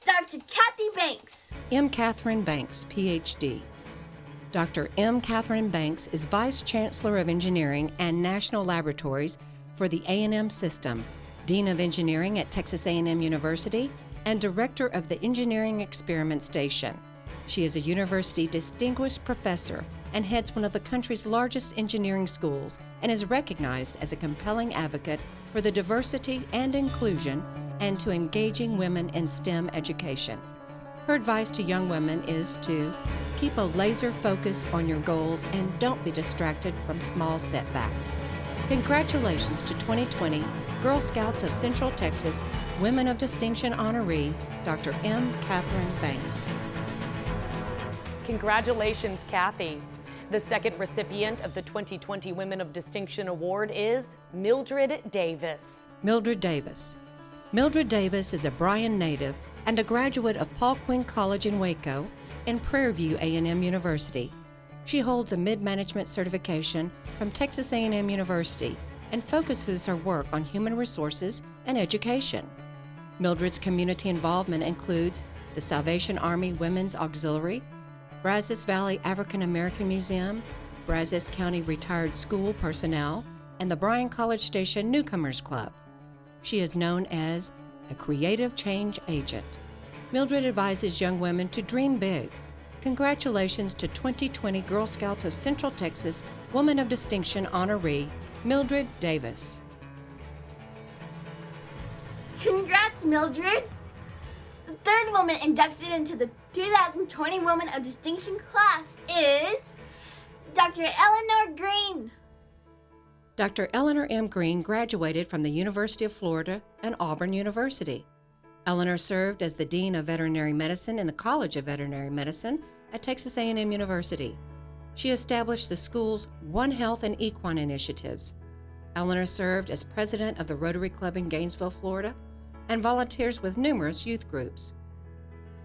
Speaker 14: Dr. Kathy Banks.
Speaker 18: M. Catherine Banks, Ph.D. Dr. M. Catherine Banks is Vice Chancellor of Engineering and National Laboratories for the A&M System, Dean of Engineering at Texas A&M University, and Director of the Engineering Experiment Station. She is a university distinguished professor and heads one of the country's largest engineering schools, and is recognized as a compelling advocate for the diversity and inclusion and to engaging women in STEM education. Her advice to young women is to keep a laser focus on your goals and don't be distracted from small setbacks. Congratulations to 2020 Girl Scouts of Central Texas Women of Distinction honoree, Dr. M. Catherine Banks.
Speaker 5: Congratulations, Kathy. The second recipient of the 2020 Women of Distinction Award is Mildred Davis.
Speaker 18: Mildred Davis. Mildred Davis is a Bryan native and a graduate of Paul Quinn College in Waco and Prairie View A&M University. She holds a mid-management certification from Texas A&M University and focuses her work on human resources and education. Mildred's community involvement includes the Salvation Army Women's Auxiliary, Brazos Valley African American Museum, Brazos County Retired School Personnel, and the Bryan College Station Newcomers Club. She is known as a creative change agent. Mildred advises young women to dream big. Congratulations to 2020 Girl Scouts of Central Texas Woman of Distinction honoree, Mildred Davis.
Speaker 14: Congrats, Mildred! The third woman inducted into the 2020 Woman of Distinction class is Dr. Eleanor Green.
Speaker 18: Dr. Eleanor M. Green graduated from the University of Florida and Auburn University. Eleanor served as the Dean of Veterinary Medicine in the College of Veterinary Medicine at Texas A&M University. She established the school's One Health and Equine initiatives. Eleanor served as president of the Rotary Club in Gainesville, Florida, and volunteers with numerous youth groups.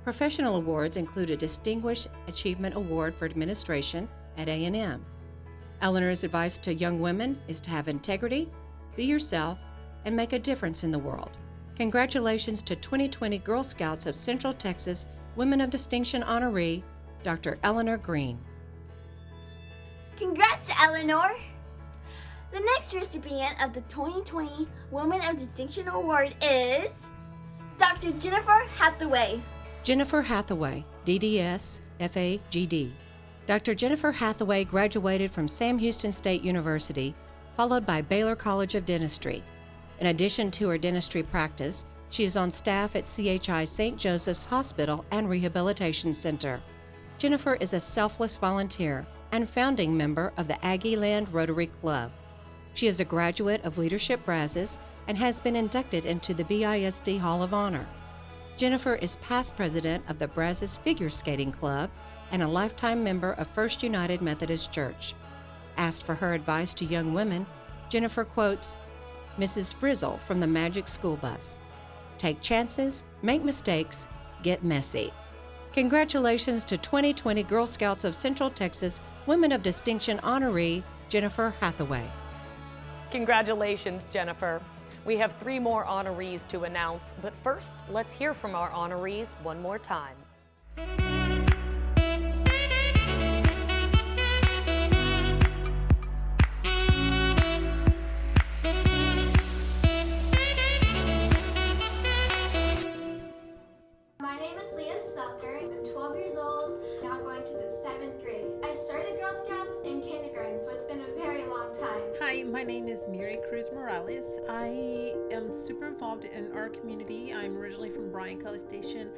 Speaker 18: Professional awards include a Distinguished Achievement Award for Administration at A&M. Eleanor's advice to young women is to have integrity, be yourself, and make a difference in the world. Congratulations to 2020 Girl Scouts of Central Texas Women of Distinction honoree, Dr. Eleanor Green.
Speaker 14: Congrats, Eleanor! The next recipient of the 2020 Woman of Distinction Award is Dr. Jennifer Hathaway.
Speaker 18: Jennifer Hathaway, DDS, FAGD. Dr. Jennifer Hathaway graduated from Sam Houston State University, followed by Baylor College of Dentistry. In addition to her dentistry practice, she is on staff at CHI St. Joseph's Hospital and Rehabilitation Center. Jennifer is a selfless volunteer and founding member of the Aggieland Rotary Club. She is a graduate of Leadership Brazos and has been inducted into the BISD Hall of Honor. Jennifer is past president of the Brazos Figure Skating Club and a lifetime member of First United Methodist Church. Asked for her advice to young women, Jennifer quotes Mrs. Frizzle from the Magic School Bus. Take chances, make mistakes, get messy. Congratulations to 2020 Girl Scouts of Central Texas Women of Distinction honoree, Jennifer Hathaway.
Speaker 5: Congratulations, Jennifer. We have 3 more honorees to announce, but first, let's hear from our honorees one more time.
Speaker 3: My name is Leah Stucker. I'm 12 years old, now going to the 7th grade. I started Girl Scouts in kindergarten, so it's been a very long time.
Speaker 2: Hi, my name is Marycruz Morales. I am super involved in our community. I'm originally from Bryan College Station.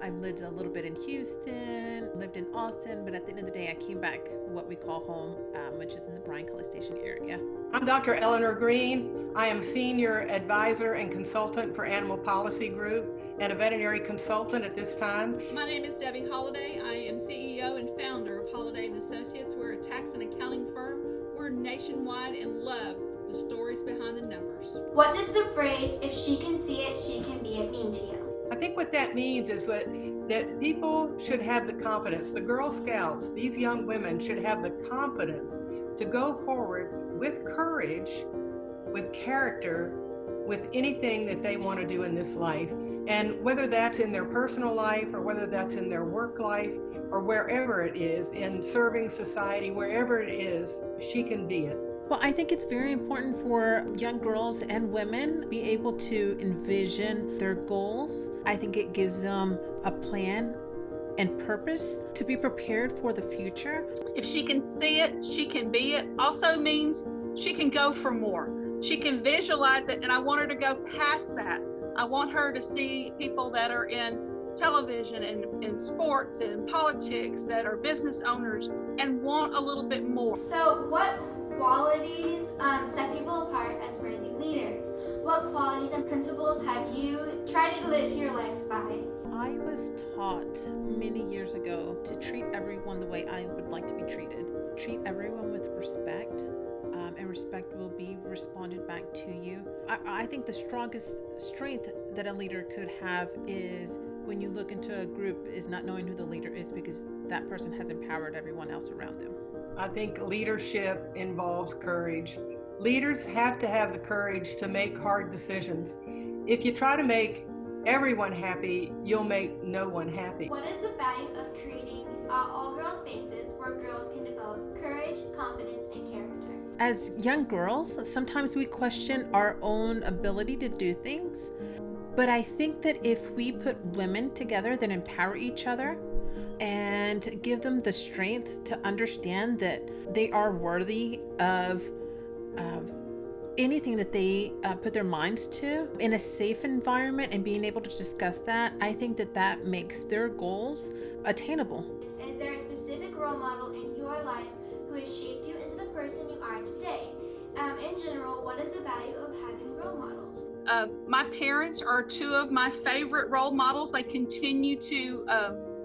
Speaker 2: I've lived a little bit in Houston, lived in Austin, but at the end of the day, I came back what we call home, which is in the Bryan College Station area.
Speaker 22: I'm Dr. Eleanor Green. I am Senior Advisor and Consultant for Animal Policy Group and a veterinary consultant at this time.
Speaker 4: My name is Debbie Holladay. I am CEO and founder of Holladay & Associates. We're a tax and accounting firm. We're nationwide and love the stories behind the numbers.
Speaker 3: What does the phrase, if she can see it, she can be it, mean to you?
Speaker 22: I think what that means is that people should have the confidence. The Girl Scouts, these young women should have the confidence to go forward with courage, with character, with anything that they want to do in this life. And whether that's in their personal life or whether that's in their work life or wherever it is, in serving society, wherever it is, she can be it.
Speaker 2: Well, I think it's very important for young girls and women to be able to envision their goals. I think it gives them a plan and purpose to be prepared for the future.
Speaker 25: If she can see it, she can be it. Also means she can go for more. She can visualize it, and I want her to go past that. I want her to see people that are in television and in sports and in politics that are business owners and want a little bit more.
Speaker 3: So what qualities set people apart as worthy leaders? What qualities and principles have you tried to live your life by?
Speaker 2: I was taught many years ago to treat everyone the way I would like to be treated. Treat everyone with respect, and respect will be responded back to you. I think the strongest strength that a leader could have is when you look into a group is not knowing who the leader is, because that person has empowered everyone else around them.
Speaker 22: I think leadership involves courage. Leaders have to have the courage to make hard decisions. If you try to make everyone happy, you'll make no one happy.
Speaker 3: What is the value of creating all-girl spaces where girls can develop courage, confidence, and character?
Speaker 2: As young girls, sometimes we question our own ability to do things. But I think that if we put women together that empower each other and give them the strength to understand that they are worthy of anything that they put their minds to in a safe environment and being able to discuss that, I think that that makes their goals attainable.
Speaker 3: Is there a specific role model in your life who has shaped you into the person you are today? In general, what is the value of having role models?
Speaker 25: My parents are two of my favorite role models. They continue to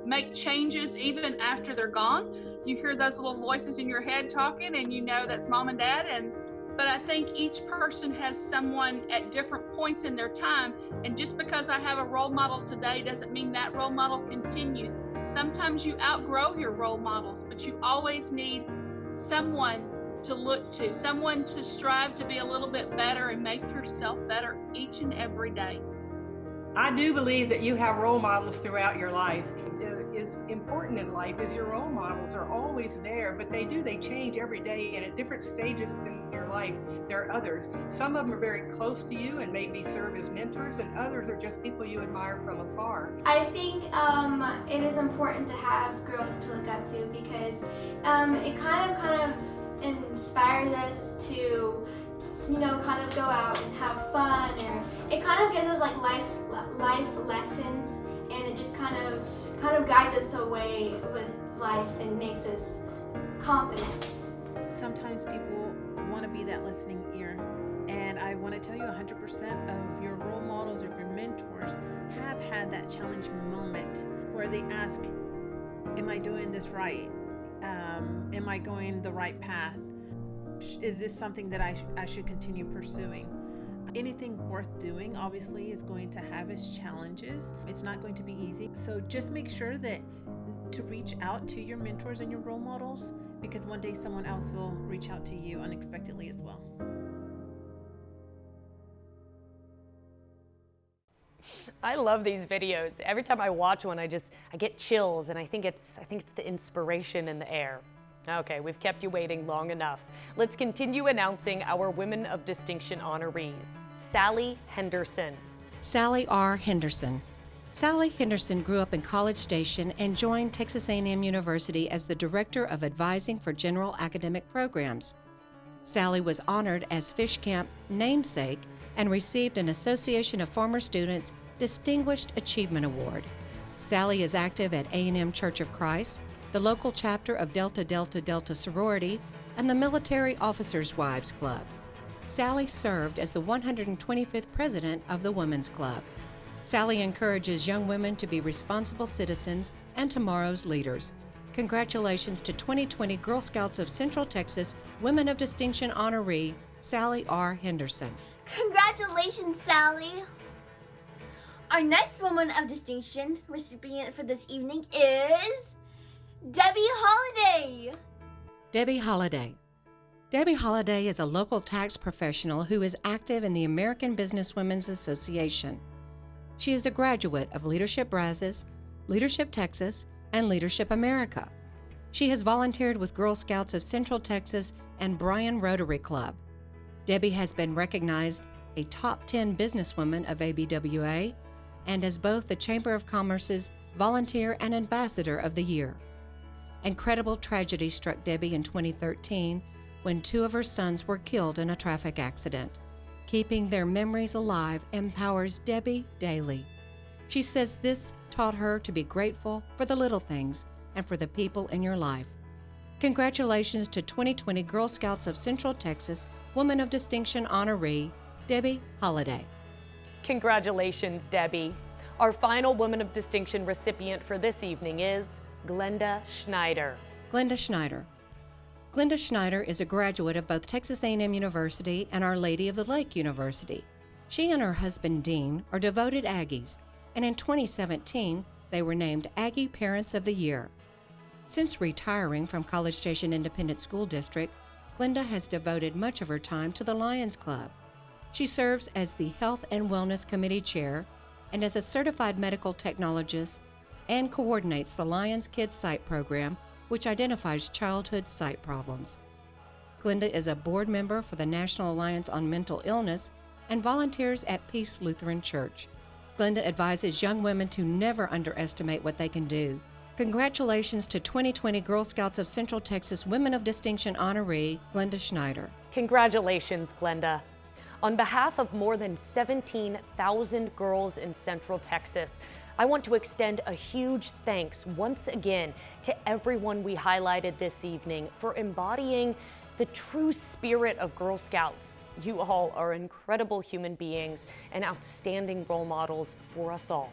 Speaker 25: make changes even after they're gone. You hear those little voices in your head talking and you know that's mom and dad. But I think each person has someone at different points in their time. And just because I have a role model today doesn't mean that role model continues. Sometimes you outgrow your role models, but you always need someone to look to, someone to strive to be a little bit better and make yourself better each and every day.
Speaker 22: I do believe that you have role models throughout your life. Is important in life is your role models are always there, but they change every day, and at different stages in your life there are others. Some of them are very close to you and maybe serve as mentors, and others are just people you admire from afar.
Speaker 3: I think it is important to have girls to look up to because it kind of inspires us to, kind of go out and have fun, or it kind of gives us like life lessons, and it just kind of guides us away with life and makes us confident.
Speaker 2: Sometimes people want to be that listening ear, and I want to tell you 100% of your role models, of your mentors, have had that challenging moment where they ask, am I doing this right? Am I going the right path? Is this something that I should continue pursuing? Anything worth doing obviously is going to have its challenges. It's not going to be easy. So just make sure that to reach out to your mentors and your role models, because one day someone else will reach out to you unexpectedly as well.
Speaker 5: I love these videos. Every time I watch one, I get chills, and I think it's the inspiration in the air. Okay, we've kept you waiting long enough. Let's continue announcing our Women of Distinction honorees. Sallye Henderson.
Speaker 18: Sallye R. Henderson. Sallye Henderson grew up in College Station and joined Texas A&M University as the Director of Advising for General Academic Programs. Sallye was honored as Fish Camp namesake and received an Association of Former Students Distinguished Achievement Award. Sallye is active at A&M Church of Christ, the local chapter of Delta Delta Delta Sorority, and the Military Officers' Wives Club. Sallye served as the 125th president of the Women's Club. Sallye encourages young women to be responsible citizens and tomorrow's leaders. Congratulations to 2020 Girl Scouts of Central Texas Women of Distinction honoree, Sallye R. Henderson.
Speaker 14: Congratulations, Sallye! Our next Woman of Distinction recipient for this evening is Debbie Holladay.
Speaker 18: Debbie Holladay. Debbie Holladay is a local tax professional who is active in the American Businesswomen's Association. She is a graduate of Leadership Brazos, Leadership Texas, and Leadership America. She has volunteered with Girl Scouts of Central Texas and Bryan Rotary Club. Debbie has been recognized a top 10 businesswoman of ABWA and as both the Chamber of Commerce's Volunteer and Ambassador of the Year. Incredible tragedy struck Debbie in 2013 when two of her sons were killed in a traffic accident. Keeping their memories alive empowers Debbie daily. She says this taught her to be grateful for the little things and for the people in your life. Congratulations to 2020 Girl Scouts of Central Texas Woman of Distinction honoree, Debbie Holladay.
Speaker 5: Congratulations, Debbie. Our final Woman of Distinction recipient for this evening is Glenda Schneider.
Speaker 18: Glenda Schneider. Glenda Schneider is a graduate of both Texas A&M University and Our Lady of the Lake University. She and her husband, Dean, are devoted Aggies, and in 2017, they were named Aggie Parents of the Year. Since retiring from College Station Independent School District, Glenda has devoted much of her time to the Lions Club. She serves as the Health and Wellness Committee Chair and as a certified medical technologist and coordinates the Lions Kids Sight Program, which identifies childhood sight problems. Glenda is a board member for the National Alliance on Mental Illness and volunteers at Peace Lutheran Church. Glenda advises young women to never underestimate what they can do. Congratulations to 2020 Girl Scouts of Central Texas Women of Distinction honoree, Glenda Schneider.
Speaker 5: Congratulations, Glenda. On behalf of more than 17,000 girls in Central Texas, I want to extend a huge thanks once again to everyone we highlighted this evening for embodying the true spirit of Girl Scouts. You all are incredible human beings and outstanding role models for us all.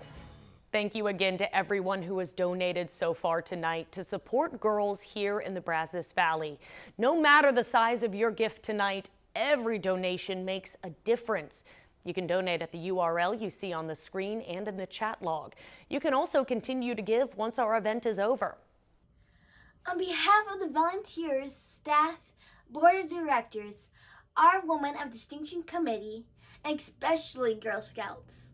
Speaker 5: Thank you again to everyone who has donated so far tonight to support girls here in the Brazos Valley. No matter the size of your gift tonight, every donation makes a difference. You can donate at the URL you see on the screen and in the chat log. You can also continue to give once our event is over.
Speaker 14: On behalf of the volunteers, staff, board of directors, our Women of Distinction Committee, and especially Girl Scouts,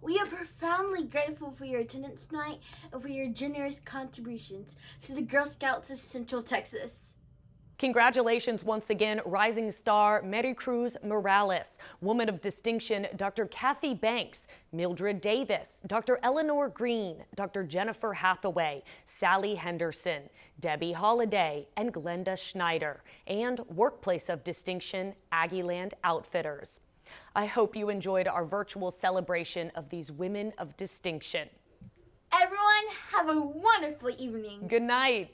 Speaker 14: we are profoundly grateful for your attendance tonight and for your generous contributions to the Girl Scouts of Central Texas.
Speaker 5: Congratulations once again, Rising Star Marycruz Morales, Woman of Distinction Dr. Kathy Banks, Mildred Davis, Dr. Eleanor Green, Dr. Jennifer Hathaway, Sallye Henderson, Debbie Holladay, and Glenda Schneider, and Workplace of Distinction Aggieland Outfitters. I hope you enjoyed our virtual celebration of these women of distinction.
Speaker 14: Everyone, have a wonderful evening.
Speaker 5: Good night.